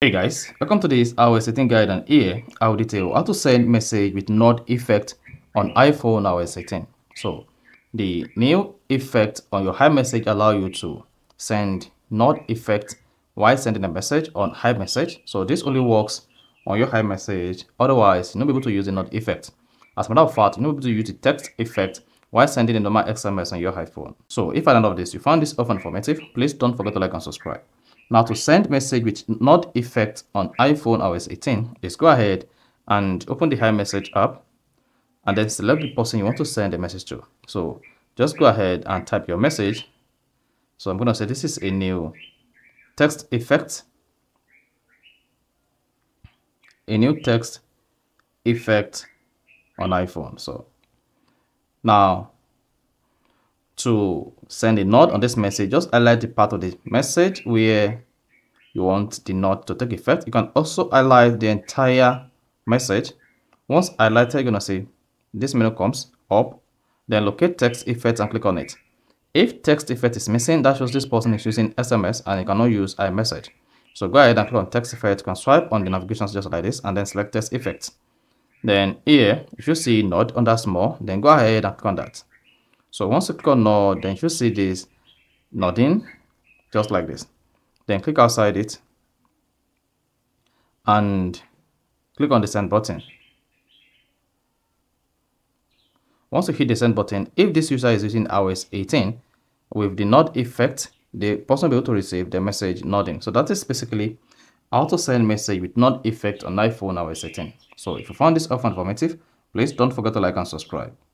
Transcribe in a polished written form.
Hey guys, welcome to this iOS setting guide, and here I will detail how to send message with nod effect on iPhone iOS 18. So the new effect on your iMessage allow you to send nod effect while sending a message on iMessage. So this only works on your iMessage, otherwise you'll not be able to use the nod effect. As a matter of fact, you'll not be able to use the text effect while sending a normal SMS on your iPhone. So if at the end of this you found this often informative, please don't forget to like and subscribe. Now, to send message with nod effect on iPhone iOS 18, is go ahead and open the iMessage app and then select the person you want to send a message to. So just go ahead and type your message. So I'm going to say this is a new text effect, a new text effect on iPhone. So now to send a nod on this message, just highlight the part of the message where you want the nod to take effect. You can also highlight the entire message. Once highlighted, you're gonna see this menu comes up, then locate text effect and click on it. If text effect is missing, that shows this person is using SMS and you cannot use iMessage. So go ahead and click on text effect. You can swipe on the navigation just like this and then select text effect. Then here, if you see node under small, then go ahead and click on that. So once you click on node, then you should see this nodding just like this. Then click outside it and click on the send button. Once you hit the send button, if this user is using iOS 18 with the nod effect, the person will be able to receive the message nodding. So that is basically how to send message with nod effect on iPhone iOS 18. So if you found this often informative, please don't forget to like and subscribe.